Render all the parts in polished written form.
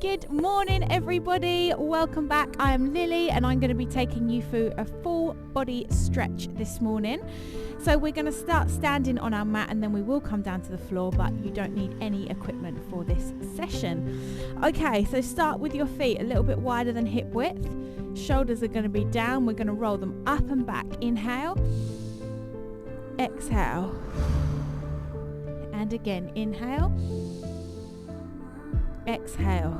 Good morning, everybody. Welcome back. I am Lily and I'm going to be taking you through a full body stretch this morning. So we're going to start standing on our mat and then we will come down to the floor, but you don't need any equipment for this session. Okay, so start with your feet a little bit wider than hip width. Shoulders are going to be down. We're going to roll them up and back. Inhale, exhale, and again, inhale, exhale.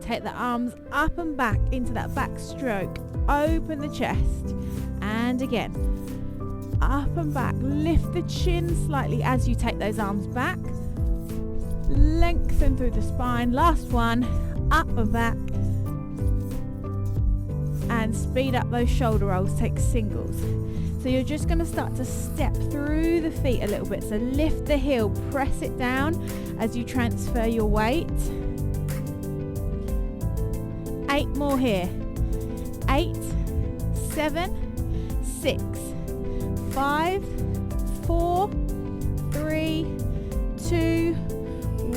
Take the arms up and back into that back stroke. Open the chest. And again, up and back. Lift the chin slightly as you take those arms back. Lengthen through the spine. Last one. Up and back. And speed up those shoulder rolls. Take singles. So you're just going to start to step through the feet a little bit. So lift the heel. Press it down as you transfer your weight. 8 more here. 8, 7, 6, 5, 4, 3, 2,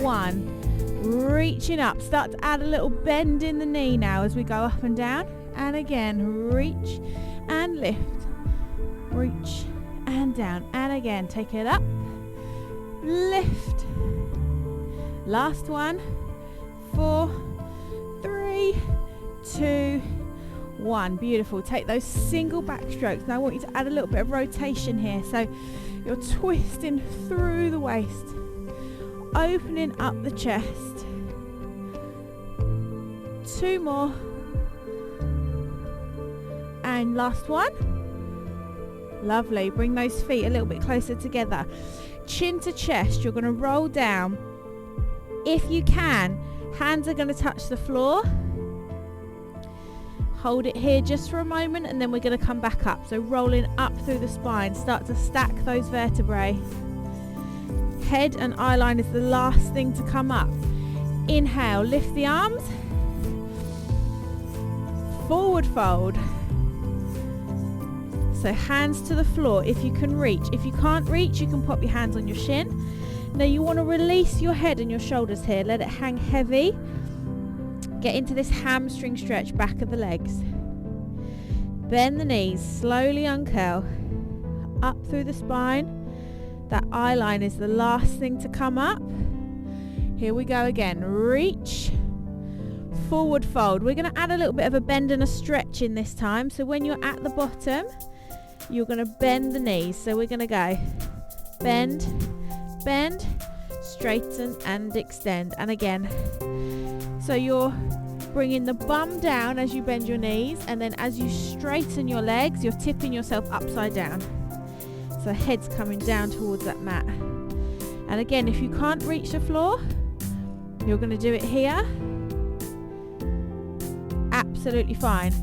1. Reaching up. Start to add a little bend in the knee now as we go up and down. And again, reach and lift. Reach and down. And again, take it up. Lift. Last one. 4, 3, 2, 1. Beautiful. Take those single back strokes. Now I want you to add a little bit of rotation here. So you're twisting through the waist, opening up the chest. 2 more. And last one. Lovely. Bring those feet a little bit closer together. Chin to chest. You're going to roll down. If you can, hands are going to touch the floor. Hold it here just for a moment and then we're going to come back up. So rolling up through the spine. Start to stack those vertebrae. Head and eye line is the last thing to come up. Inhale, lift the arms. Forward fold. So hands to the floor if you can reach. If you can't reach, you can pop your hands on your shin. Now you want to release your head and your shoulders here. Let it hang heavy. Get into this hamstring stretch, back of the legs. Bend the knees, slowly uncurl. Up through the spine. That eye line is the last thing to come up. Here we go again. Reach. Forward fold. We're going to add a little bit of a bend and a stretch in this time. So when you're at the bottom, you're going to bend the knees. So we're going to go bend, bend, straighten and extend. And again. So you're bringing the bum down as you bend your knees, and then as you straighten your legs, you're tipping yourself upside down. So head's coming down towards that mat. And again, if you can't reach the floor, you're going to do it here. Absolutely fine.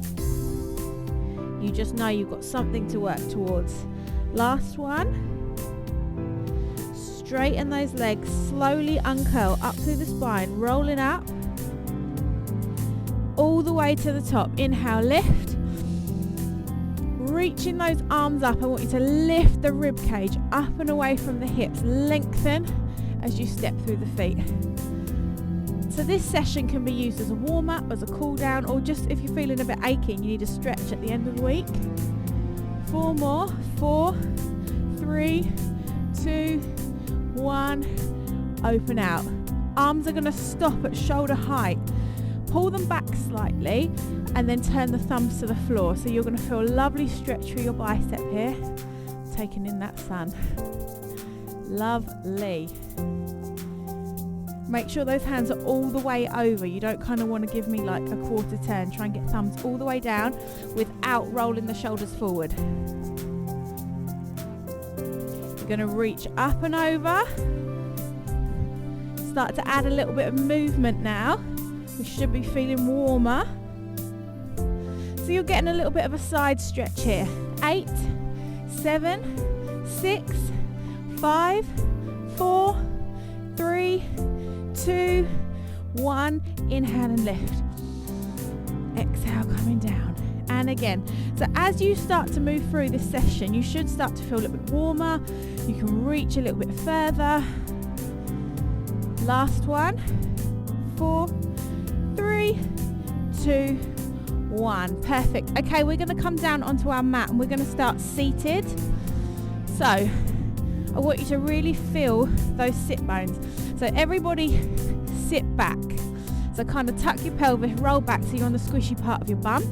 You just know you've got something to work towards. Last one. Straighten those legs, slowly uncurl up through the spine, rolling up. All the way to the top. Inhale, lift. Reaching those arms up. I want you to lift the rib cage up and away from the hips. Lengthen as you step through the feet. So this session can be used as a warm-up, as a cool-down, or just if you're feeling a bit achy and you need a stretch at the end of the week. 4 more. 4, 3, 2, 1. Open out. Arms are going to stop at shoulder height. Pull them back slightly and then turn the thumbs to the floor. So you're going to feel a lovely stretch through your bicep here. Taking in that sun. Lovely. Make sure those hands are all the way over. You don't kind of want to give me like a quarter turn. Try and get thumbs all the way down without rolling the shoulders forward. You're going to reach up and over. Start to add a little bit of movement now. We should be feeling warmer. So you're getting a little bit of a side stretch here. 8, 7, 6, 5, 4, 3, 2, 1. Inhale and lift. Exhale, coming down. And again. So as you start to move through this session, you should start to feel a little bit warmer. You can reach a little bit further. Last one. 4, 2, 1. Perfect. Okay, we're going to come down onto our mat and we're going to start seated. So I want you to really feel those sit bones. So everybody sit back. So kind of tuck your pelvis, roll back so you're on the squishy part of your bum.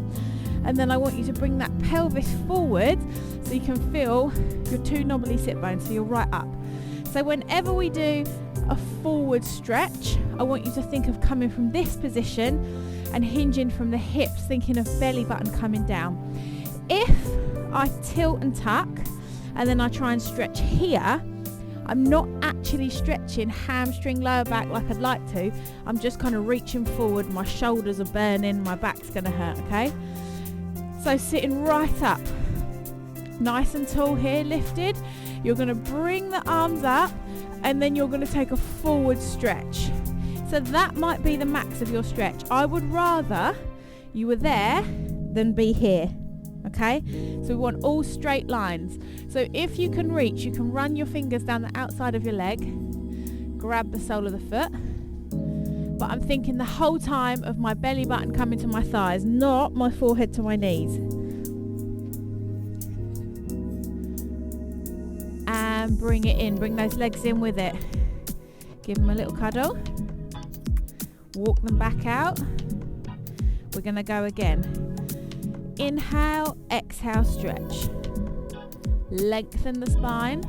And then I want you to bring that pelvis forward so you can feel your 2 knobbly sit bones, so you're right up. So whenever we do a forward stretch, I want you to think of coming from this position and hinging from the hips, thinking of belly button coming down. If I tilt and tuck and then I try and stretch here, I'm not actually stretching hamstring, lower back like I'd like to. I'm just kind of reaching forward. My shoulders are burning, my back's going to hurt, okay? So sitting right up, nice and tall here, lifted. You're going to bring the arms up and then you're going to take a forward stretch. So that might be the max of your stretch. I would rather you were there than be here, okay? So we want all straight lines. So if you can reach, you can run your fingers down the outside of your leg, grab the sole of the foot. But I'm thinking the whole time of my belly button coming to my thighs, not my forehead to my knees. And bring it in, bring those legs in with it. Give them a little cuddle. Walk them back out. We're going to go again. Inhale, exhale, stretch. Lengthen the spine.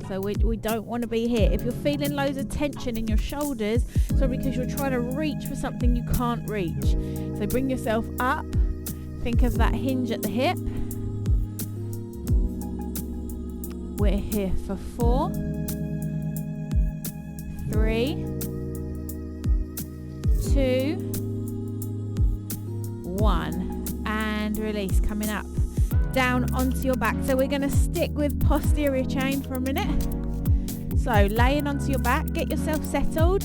So we don't want to be here. If you're feeling loads of tension in your shoulders, it's probably because you're trying to reach for something you can't reach. So bring yourself up. Think of that hinge at the hip. We're here for 4, 3, 2, 1. And release, coming up. Down onto your back. So we're going to stick with posterior chain for a minute. So laying onto your back, get yourself settled.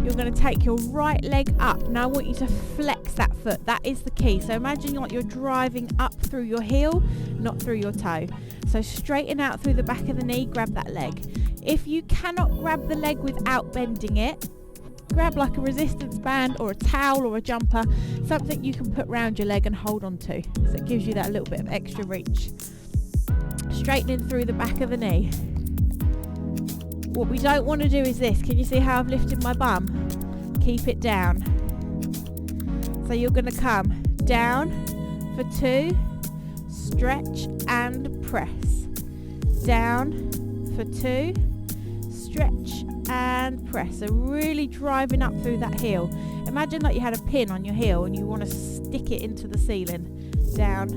You're going to take your right leg up. Now I want you to flex that foot. That is the key. So imagine like you're driving up through your heel, not through your toe. So straighten out through the back of the knee, grab that leg. If you cannot grab the leg without bending it, grab like a resistance band or a towel or a jumper, something you can put round your leg and hold on to. So it gives you that little bit of extra reach. Straightening through the back of the knee. What we don't want to do is this. Can you see how I've lifted my bum? Keep it down. So you're going to come down for 2, stretch and press. Down for 2, stretch and press. So really driving up through that heel. Imagine like you had a pin on your heel and you want to stick it into the ceiling. Down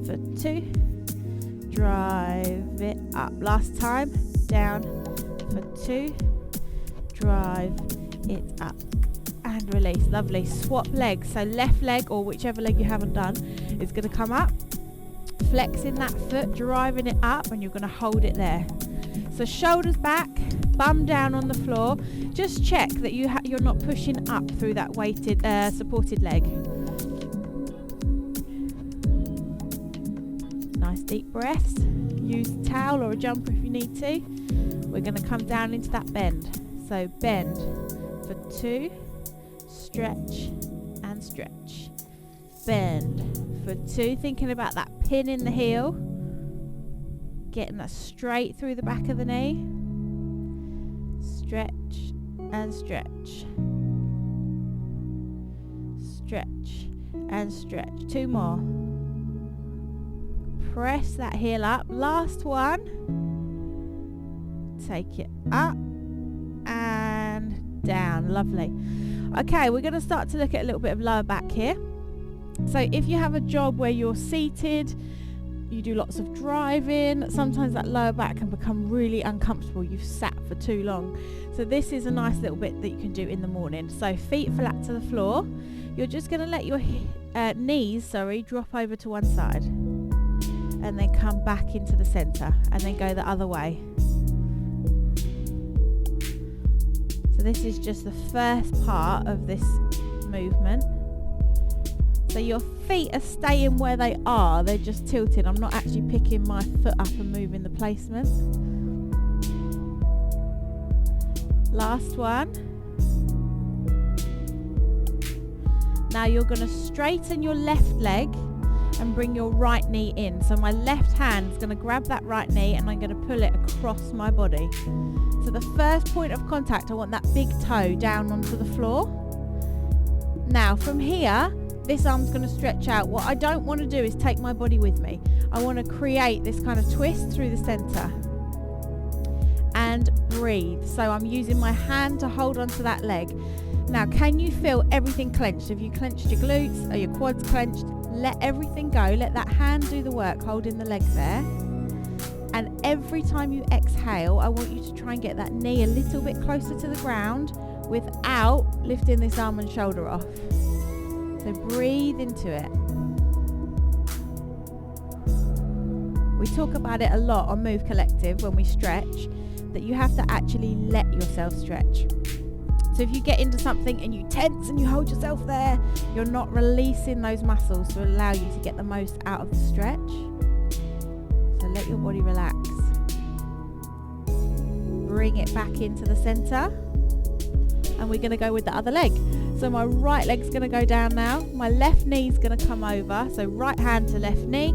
for 2, drive it up. Last time, down for 2, drive it up and release. Lovely. Swap legs. So left leg or whichever leg you haven't done is going to come up, flexing that foot, driving it up, and you're going to hold it there. So shoulders back, bum down on the floor. Just check that you're not pushing up through that weighted supported leg. Nice deep breaths. Use a towel or a jumper if you need to. We're going to come down into that bend. So bend for 2, stretch and stretch. Bend for 2, thinking about that pin in the heel. Getting that straight through the back of the knee. Stretch and stretch. Stretch and stretch. 2 more. Press that heel up. Last one. Take it up and down. Lovely. Okay, we're going to start to look at a little bit of lower back here. So if you have a job where you're seated, you do lots of driving, sometimes that lower back can become really uncomfortable. You've sat for too long. So this is a nice little bit that you can do in the morning. So feet flat to the floor. You're just going to let your knees drop over to one side and then come back into the center and then go the other way. So this is just the first part of this movement. So your feet are staying where they are, they're just tilted. I'm not actually picking my foot up and moving the placement. Last one. Now you're going to straighten your left leg and bring your right knee in. So my left hand is going to grab that right knee and I'm going to pull it across my body. So the first point of contact, I want that big toe down onto the floor. Now from here, this arm's going to stretch out. What I don't want to do is take my body with me. I want to create this kind of twist through the center. And breathe. So I'm using my hand to hold onto that leg. Now, can you feel everything clenched? Have you clenched your glutes? Are your quads clenched? Let everything go. Let that hand do the work, holding the leg there. And every time you exhale, I want you to try and get that knee a little bit closer to the ground without lifting this arm and shoulder off. So breathe into it. We talk about it a lot on Move Collective when we stretch, that you have to actually let yourself stretch. So if you get into something and you tense and you hold yourself there, you're not releasing those muscles to allow you to get the most out of the stretch. So let your body relax. Bring it back into the center. And we're going to go with the other leg. So my right leg's going to go down now. My left knee's going to come over. So right hand to left knee.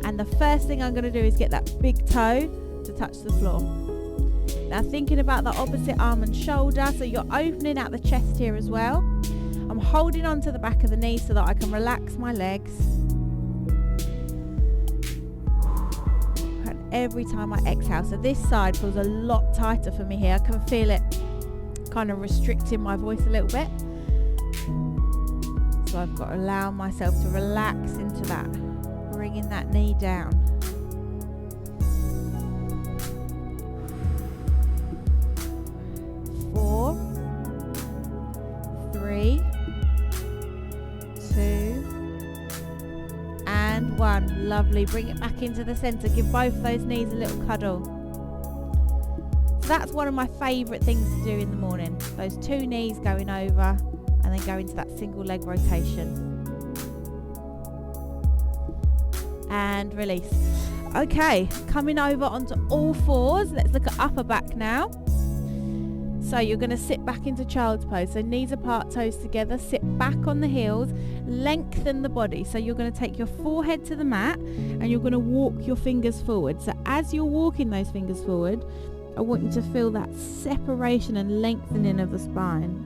And the first thing I'm going to do is get that big toe to touch the floor. Now thinking about the opposite arm and shoulder, so you're opening out the chest here as well. I'm holding on to the back of the knee so that I can relax my legs. And every time I exhale, so this side feels a lot tighter for me here. I can feel it kind of restricting my voice a little bit. So I've got to allow myself to relax into that, bringing that knee down. 4, 3, 2, and 1. Lovely. Bring it back into the center. Give both those knees a little cuddle. So that's one of my favourite things to do in the morning. Those two knees going over and then go into that single leg rotation. And release. Okay, coming over onto all fours. Let's look at upper back now. So you're going to sit back into child's pose. So knees apart, toes together. Sit back on the heels. Lengthen the body. So you're going to take your forehead to the mat and you're going to walk your fingers forward. So as you're walking those fingers forward, I want you to feel that separation and lengthening of the spine.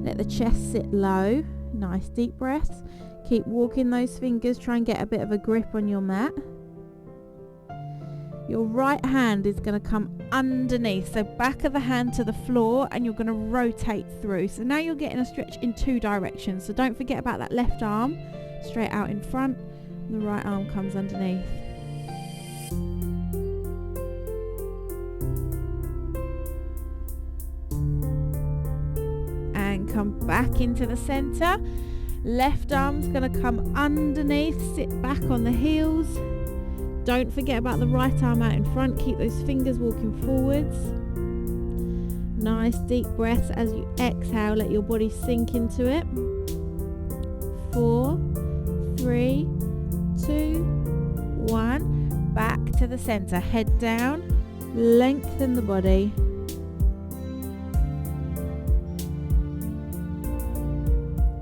Let the chest sit low. Nice deep breaths. Keep walking those fingers. Try and get a bit of a grip on your mat. Your right hand is going to come underneath, so back of the hand to the floor, and you're going to rotate through. So now you're getting a stretch in two directions. So don't forget about that left arm straight out in front. The right arm comes underneath. And come back into the center. Left arm's going to come underneath, sit back on the heels. Don't forget about the right arm out in front. Keep those fingers walking forwards. Nice deep breaths as you exhale. Let your body sink into it. 4, 3, 2, 1. Back to the center. Head down. Lengthen the body.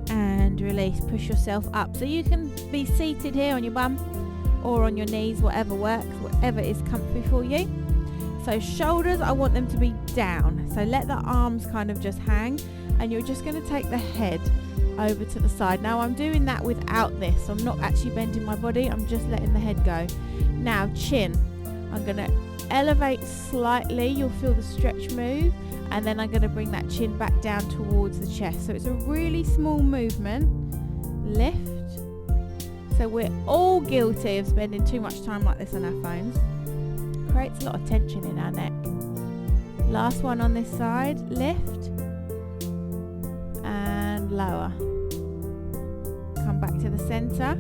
And release. Push yourself up. So you can be seated here on your bum or on your knees, whatever works, whatever is comfy for you. So shoulders, I want them to be down. So let the arms kind of just hang, and you're just going to take the head over to the side. Now I'm doing that without this. I'm not actually bending my body. I'm just letting the head go. Now chin. I'm going to elevate slightly. You'll feel the stretch move. And then I'm going to bring that chin back down towards the chest. So it's a really small movement. Lift. So we're all guilty of spending too much time like this on our phones. Creates a lot of tension in our neck. Last one on this side. Lift. And lower. Come back to the center.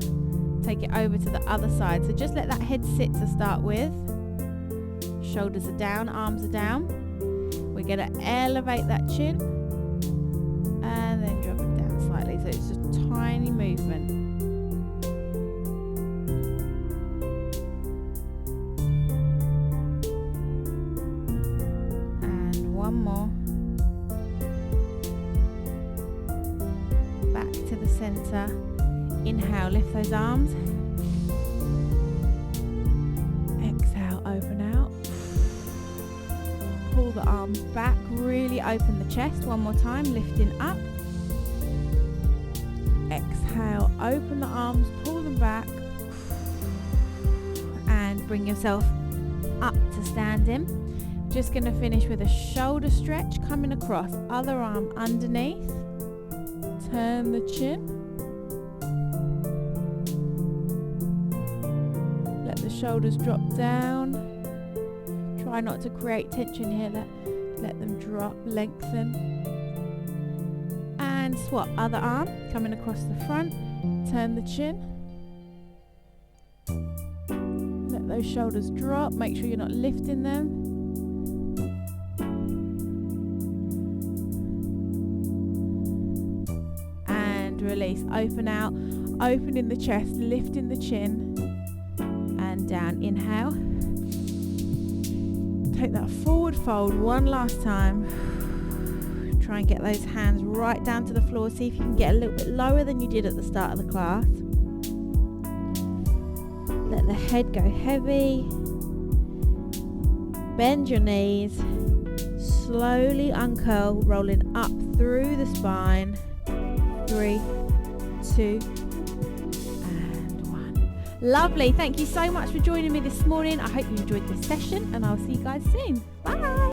Take it over to the other side. So just let that head sit to start with. Shoulders are down, arms are down. We're going to elevate that chin. And then drop it down slightly. So it's just a tiny movement. One more. center. Inhale, lift those arms. Exhale, open out. Pull the arms back, really open the chest. One more time, lifting up. Exhale, open the arms, pull them back. And bring yourself up to standing. Just going to finish with a shoulder stretch coming across, other arm underneath. Turn the chin. Let the shoulders drop down. Try not to create tension here. Let them drop, lengthen. And swap, other arm coming across the front. Turn the chin. Let those shoulders drop. Make sure you're not lifting them. Release, open out, opening the chest, lifting the chin and down. Inhale, take that forward fold one last time. Try and get those hands right down to the floor. See if you can get a little bit lower than you did at the start of the class. Let the head go heavy. Bend your knees, slowly uncurl, rolling up through the spine. 3, 2 and 1. Lovely. Thank you so much for joining me this morning. I hope you enjoyed this session and I'll see you guys soon. Bye.